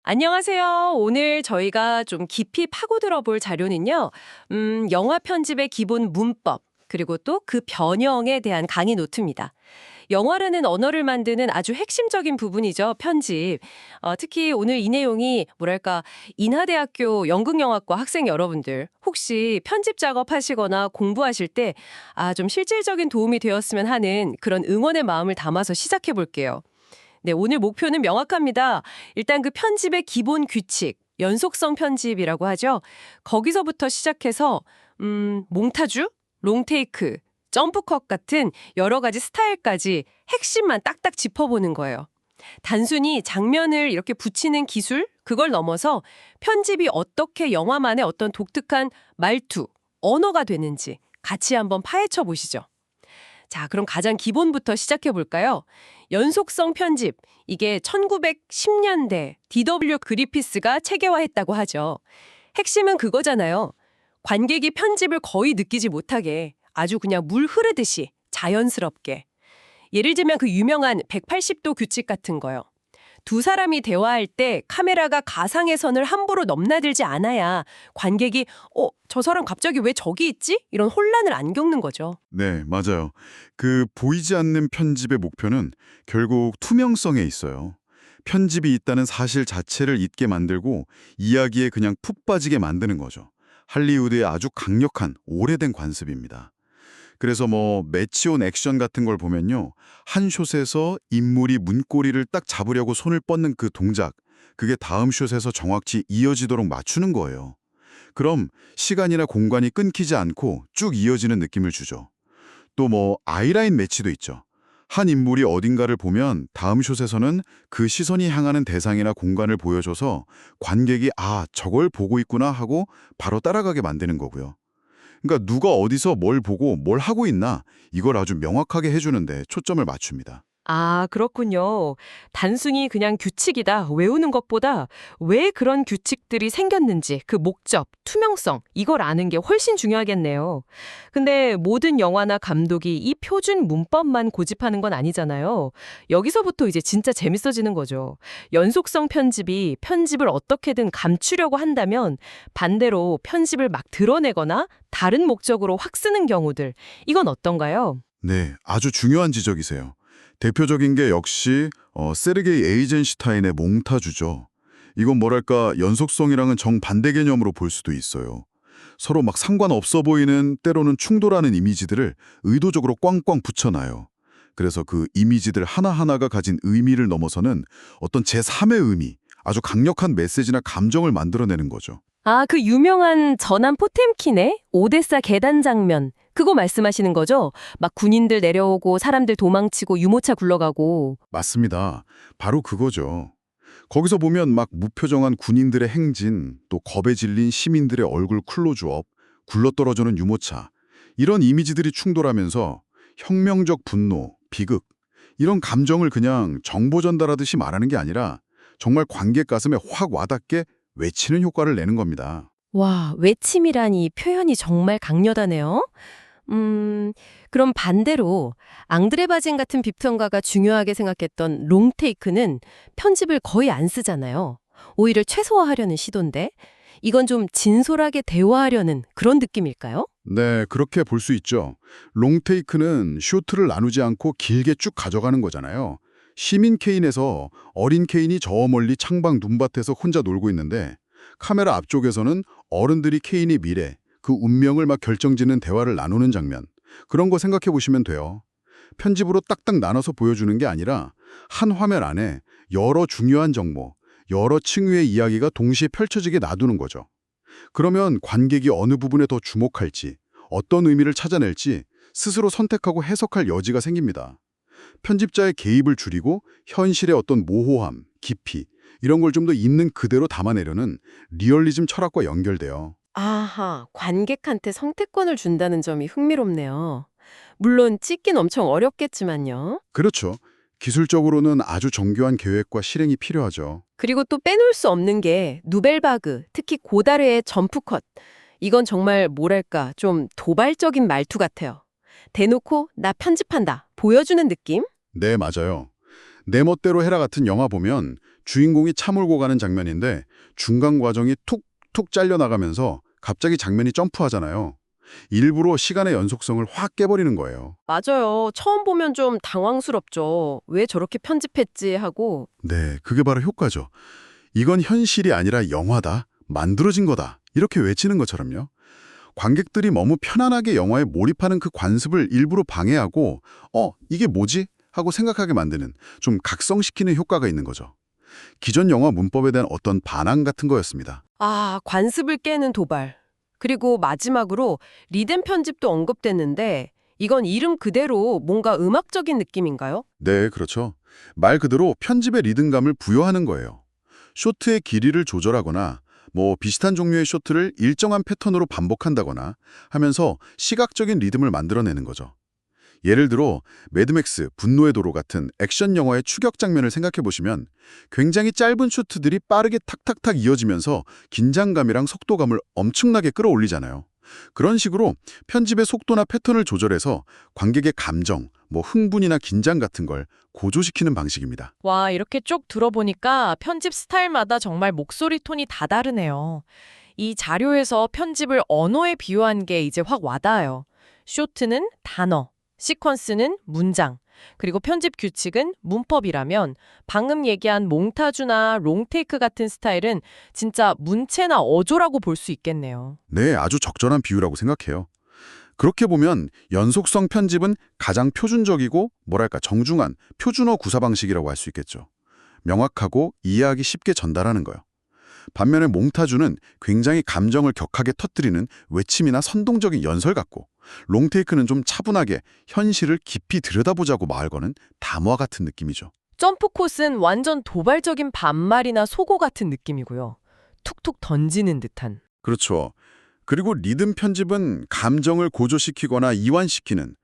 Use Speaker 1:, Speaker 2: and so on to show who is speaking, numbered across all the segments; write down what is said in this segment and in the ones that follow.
Speaker 1: 안녕하세요. 오늘 저희가 좀 깊이 파고들어 볼 자료는요. 영화 편집의 기본 문법, 그리고 또 그 변형에 대한 강의 노트입니다. 영화라는 언어를 만드는 아주 핵심적인 부분이죠, 편집. 특히 오늘 이 내용이 뭐랄까, 인하대학교 연극영화과 학생 여러분들, 혹시 편집 작업하시거나 공부하실 때, 좀 실질적인 도움이 되었으면 하는 그런 응원의 마음을 담아서 시작해 볼게요. 네, 오늘 목표는 명확합니다. 일단 그 편집의 기본 규칙, 연속성 편집이라고 하죠. 거기서부터 시작해서 몽타주, 롱테이크, 점프컷 같은 여러 가지 스타일까지 핵심만 딱딱 짚어보는 거예요. 단순히 장면을 이렇게 붙이는 기술, 그걸 넘어서 편집이 어떻게 영화만의 어떤 독특한 말투, 언어가 되는지 같이 한번 파헤쳐 보시죠. 자, 그럼 가장 기본부터 시작해 볼까요? 연속성 편집, 이게 1910년대 D.W. 그리피스가 체계화했다고 하죠. 핵심은 그거잖아요. 관객이 편집을 거의 느끼지 못하게 아주 그냥 물 흐르듯이 자연스럽게. 예를 들면 그 유명한 180도 규칙 같은 거요. 두 사람이 대화할 때 카메라가 가상의 선을 함부로 넘나들지 않아야 관객이 저 사람 갑자기 왜 저기 있지? 이런 혼란을 안 겪는 거죠.
Speaker 2: 네, 맞아요. 그 보이지 않는 편집의 목표는 결국 투명성에 있어요. 편집이 있다는 사실 자체를 잊게 만들고 이야기에 그냥 푹 빠지게 만드는 거죠. 할리우드의 아주 강력한 오래된 관습입니다. 그래서 매치온 액션 같은 걸 보면요. 한 숏에서 인물이 문고리를 딱 잡으려고 손을 뻗는 그 동작, 그게 다음 숏에서 정확히 이어지도록 맞추는 거예요. 그럼 시간이나 공간이 끊기지 않고 쭉 이어지는 느낌을 주죠. 또 아이라인 매치도 있죠. 한 인물이 어딘가를 보면 다음 숏에서는 그 시선이 향하는 대상이나 공간을 보여줘서 관객이 저걸 보고 있구나 하고 바로 따라가게 만드는 거고요. 그러니까 누가 어디서 뭘 보고 뭘 하고 있나 이걸 아주 명확하게 해주는데 초점을 맞춥니다.
Speaker 1: 아, 그렇군요. 단순히 그냥 규칙이다, 외우는 것보다 왜 그런 규칙들이 생겼는지, 그 목적, 투명성, 이걸 아는 게 훨씬 중요하겠네요. 근데 모든 영화나 감독이 이 표준 문법만 고집하는 건 아니잖아요. 여기서부터 이제 진짜 재밌어지는 거죠. 연속성 편집이 편집을 어떻게든 감추려고 한다면 반대로 편집을 막 드러내거나 다른 목적으로 확 쓰는 경우들, 이건 어떤가요?
Speaker 2: 네, 아주 중요한 지적이세요. 대표적인 게 역시 세르게이 에이젠슈타인의 몽타주죠. 이건 뭐랄까 연속성이랑은 정반대 개념으로 볼 수도 있어요. 서로 막 상관없어 보이는 때로는 충돌하는 이미지들을 의도적으로 꽝꽝 붙여놔요. 그래서 그 이미지들 하나하나가 가진 의미를 넘어서는 어떤 제3의 의미, 아주 강력한 메시지나 감정을 만들어내는 거죠.
Speaker 1: 아, 그 유명한 전함 포템킨의 오데사 계단 장면. 그거 말씀하시는 거죠? 막 군인들 내려오고 사람들 도망치고 유모차 굴러가고.
Speaker 2: 맞습니다. 바로 그거죠. 거기서 보면 막 무표정한 군인들의 행진, 또 겁에 질린 시민들의 얼굴 클로즈업, 굴러떨어지는 유모차, 이런 이미지들이 충돌하면서 혁명적 분노, 비극, 이런 감정을 그냥 정보 전달하듯이 말하는 게 아니라 정말 관객 가슴에 확 와닿게 외치는 효과를 내는 겁니다.
Speaker 1: 와, 외침이라니 표현이 정말 강렬하네요. 그럼 반대로 앙드레 바진 같은 비평가가 중요하게 생각했던 롱테이크는 편집을 거의 안 쓰잖아요. 오히려 최소화하려는 시도인데 이건 좀 진솔하게 대화하려는 그런 느낌일까요?
Speaker 2: 네, 그렇게 볼 수 있죠. 롱테이크는 쇼트를 나누지 않고 길게 쭉 가져가는 거잖아요. 시민 케인에서 어린 케인이 저 멀리 창밖 눈밭에서 혼자 놀고 있는데 카메라 앞쪽에서는 어른들이 케인의 미래, 그 운명을 막 결정짓는 대화를 나누는 장면. 그런 거 생각해 보시면 돼요. 편집으로 딱딱 나눠서 보여주는 게 아니라 한 화면 안에 여러 중요한 정보, 여러 층위의 이야기가 동시에 펼쳐지게 놔두는 거죠. 그러면 관객이 어느 부분에 더 주목할지, 어떤 의미를 찾아낼지 스스로 선택하고 해석할 여지가 생깁니다. 편집자의 개입을 줄이고 현실의 어떤 모호함, 깊이 이런 걸 좀 더 있는 그대로 담아내려는 리얼리즘 철학과 연결돼요.
Speaker 1: 아하, 관객한테 선택권을 준다는 점이 흥미롭네요. 물론 찍긴 엄청 어렵겠지만요.
Speaker 2: 그렇죠. 기술적으로는 아주 정교한 계획과 실행이 필요하죠.
Speaker 1: 그리고 또 빼놓을 수 없는 게 누벨바그, 특히 고다르의 점프컷. 이건 정말 뭐랄까 좀 도발적인 말투 같아요. 대놓고 나 편집한다 보여주는 느낌?
Speaker 2: 네, 맞아요. 내 멋대로 해라 같은 영화 보면 주인공이 차 몰고 가는 장면인데 중간 과정이 툭툭 잘려나가면서 갑자기 장면이 점프하잖아요. 일부러 시간의 연속성을 확 깨버리는 거예요.
Speaker 1: 맞아요. 처음 보면 좀 당황스럽죠. 왜 저렇게 편집했지 하고.
Speaker 2: 네, 그게 바로 효과죠. 이건 현실이 아니라 영화다, 만들어진 거다, 이렇게 외치는 것처럼요. 관객들이 너무 편안하게 영화에 몰입하는 그 관습을 일부러 방해하고 이게 뭐지? 하고 생각하게 만드는 좀 각성시키는 효과가 있는 거죠. 기존 영화 문법에 대한 어떤 반항 같은 거였습니다.
Speaker 1: 아, 관습을 깨는 도발. 그리고 마지막으로 리듬 편집도 언급됐는데 이건 이름 그대로 뭔가 음악적인 느낌인가요?
Speaker 2: 네, 그렇죠. 말 그대로 편집의 리듬감을 부여하는 거예요. 쇼트의 길이를 조절하거나 비슷한 종류의 쇼트를 일정한 패턴으로 반복한다거나 하면서 시각적인 리듬을 만들어내는 거죠. 예를 들어 매드맥스, 분노의 도로 같은 액션 영화의 추격 장면을 생각해 보시면 굉장히 짧은 쇼트들이 빠르게 탁탁탁 이어지면서 긴장감이랑 속도감을 엄청나게 끌어올리잖아요. 그런 식으로 편집의 속도나 패턴을 조절해서 관객의 감정, 흥분이나 긴장 같은 걸 고조시키는 방식입니다.
Speaker 3: 와, 이렇게 쭉 들어보니까 편집 스타일마다 정말 목소리 톤이 다 다르네요. 이 자료에서 편집을 언어에 비유한 게 이제 확 와닿아요. 쇼트는 단어, 시퀀스는 문장, 그리고 편집 규칙은 문법이라면 방금 얘기한 몽타주나 롱테이크 같은 스타일은 진짜 문체나 어조라고 볼 수 있겠네요.
Speaker 2: 네, 아주 적절한 비유라고 생각해요. 그렇게 보면 연속성 편집은 가장 표준적이고 정중한 표준어 구사 방식이라고 할 수 있겠죠. 명확하고 이해하기 쉽게 전달하는 거요. 반면에 몽타주는 굉장히 감정을 격하게 터뜨리는 외침이나 선동적인 연설 같고, 롱테이크는 좀 차분하게 현실을 깊이 들여다보자고 말 거는 담화 같은 느낌이죠.
Speaker 1: 점프컷은 완전 도발적인 반말이나 속어 같은 느낌이고요. 툭툭 던지는 듯한.
Speaker 2: 그렇죠. 그리고 리듬 편집은 감정을 고조시키거나 이완시키는,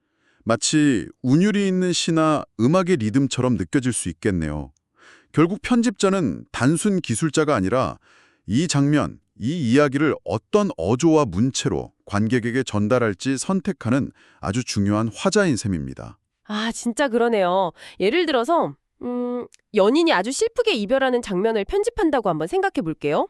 Speaker 2: 마치 운율이 있는 시나 음악의 리듬처럼 느껴질 수 있겠네요. 결국 편집자는 단순 기술자가 아니라 이 장면, 이 이야기를 어떤 어조와 문체로 관객에게 전달할지 선택하는 아주 중요한 화자인 셈입니다.
Speaker 1: 아, 진짜 그러네요. 예를 들어서 연인이 아주 슬프게 이별하는 장면을 편집한다고 한번 생각해 볼게요.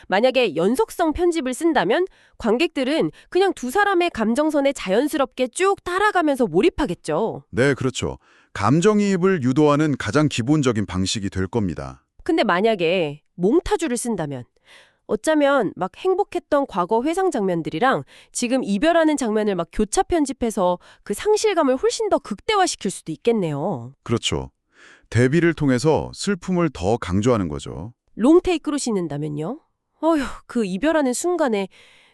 Speaker 1: 만약에 연속성 편집을 쓴다면 관객들은 그냥 두 사람의 감정선에 자연스럽게 쭉 따라가면서 몰입하겠죠.
Speaker 2: 네, 그렇죠. 감정이입을 유도하는 가장 기본적인 방식이 될 겁니다.
Speaker 1: 근데 만약에 몽타주를 쓴다면 어쩌면 막 행복했던 과거 회상 장면들이랑 지금 이별하는 장면을 막 교차 편집해서 그 상실감을 훨씬 더 극대화시킬 수도 있겠네요.
Speaker 2: 그렇죠. 대비를 통해서 슬픔을 더 강조하는 거죠.
Speaker 1: 롱테이크로 씻는다면요? 어휴, 그 이별하는 순간에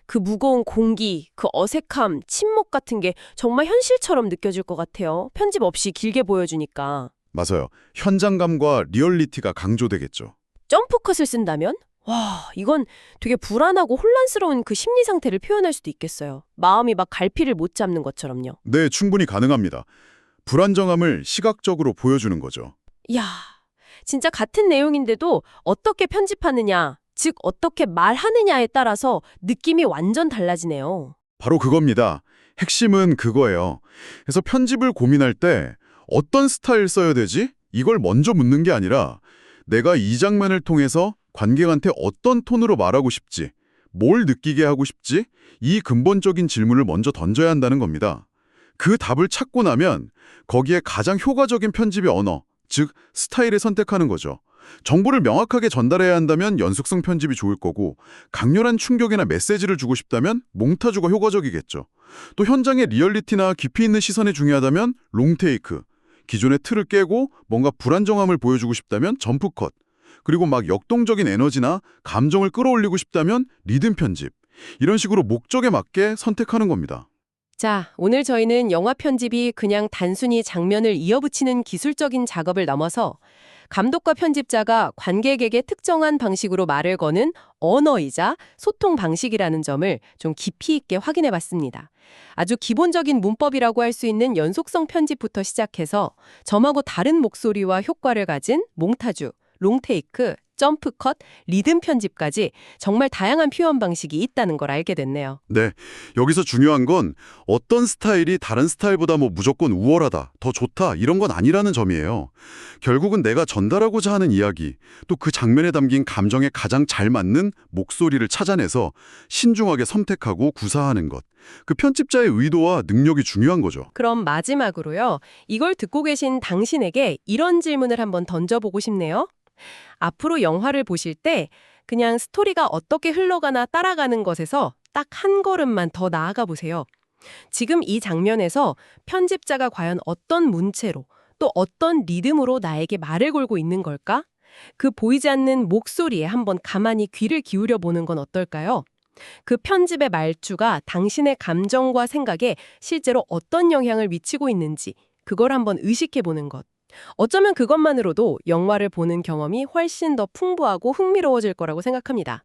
Speaker 1: 그 무거운 공기, 그 어색함, 침묵 같은 게 정말 현실처럼 느껴질 것 같아요. 편집 없이 길게 보여주니까.
Speaker 2: 맞아요. 현장감과 리얼리티가 강조되겠죠.
Speaker 1: 점프컷을 쓴다면? 와, 이건 되게 불안하고 혼란스러운 그 심리 상태를 표현할 수도 있겠어요. 마음이 막 갈피를 못 잡는 것처럼요.
Speaker 2: 네, 충분히 가능합니다. 불안정함을 시각적으로 보여주는 거죠.
Speaker 1: 이야, 진짜 같은 내용인데도 어떻게 편집하느냐, 즉 어떻게 말하느냐에 따라서 느낌이 완전 달라지네요.
Speaker 2: 바로 그겁니다. 핵심은 그거예요. 그래서 편집을 고민할 때 어떤 스타일 써야 되지? 이걸 먼저 묻는 게 아니라 내가 이 장면을 통해서 관객한테 어떤 톤으로 말하고 싶지? 뭘 느끼게 하고 싶지? 이 근본적인 질문을 먼저 던져야 한다는 겁니다. 그 답을 찾고 나면 거기에 가장 효과적인 편집의 언어, 즉 스타일을 선택하는 거죠. 정보를 명확하게 전달해야 한다면 연속성 편집이 좋을 거고, 강렬한 충격이나 메시지를 주고 싶다면 몽타주가 효과적이겠죠. 또 현장의 리얼리티나 깊이 있는 시선이 중요하다면 롱테이크, 기존의 틀을 깨고 뭔가 불안정함을 보여주고 싶다면 점프컷, 그리고 막 역동적인 에너지나 감정을 끌어올리고 싶다면 리듬 편집, 이런 식으로 목적에 맞게 선택하는 겁니다.
Speaker 1: 자, 오늘 저희는 영화 편집이 그냥 단순히 장면을 이어붙이는 기술적인 작업을 넘어서 감독과 편집자가 관객에게 특정한 방식으로 말을 거는 언어이자 소통 방식이라는 점을 좀 깊이 있게 확인해 봤습니다. 아주 기본적인 문법이라고 할 수 있는 연속성 편집부터 시작해서 점하고 다른 목소리와 효과를 가진 몽타주, 롱테이크, 점프컷, 리듬 편집까지 정말 다양한 표현 방식이 있다는 걸 알게 됐네요.
Speaker 2: 네, 여기서 중요한 건 어떤 스타일이 다른 스타일보다 뭐 무조건 우월하다, 더 좋다 이런 건 아니라는 점이에요. 결국은 내가 전달하고자 하는 이야기, 또 그 장면에 담긴 감정에 가장 잘 맞는 목소리를 찾아내서 신중하게 선택하고 구사하는 것. 그 편집자의 의도와 능력이 중요한 거죠.
Speaker 1: 그럼 마지막으로요. 이걸 듣고 계신 당신에게 이런 질문을 한번 던져보고 싶네요. 앞으로 영화를 보실 때 그냥 스토리가 어떻게 흘러가나 따라가는 것에서 딱 한 걸음만 더 나아가 보세요. 지금 이 장면에서 편집자가 과연 어떤 문체로 또 어떤 리듬으로 나에게 말을 걸고 있는 걸까? 그 보이지 않는 목소리에 한번 가만히 귀를 기울여 보는 건 어떨까요? 그 편집의 말투가 당신의 감정과 생각에 실제로 어떤 영향을 미치고 있는지 그걸 한번 의식해 보는 것. 어쩌면 그것만으로도 영화를 보는 경험이 훨씬 더 풍부하고 흥미로워질 거라고 생각합니다.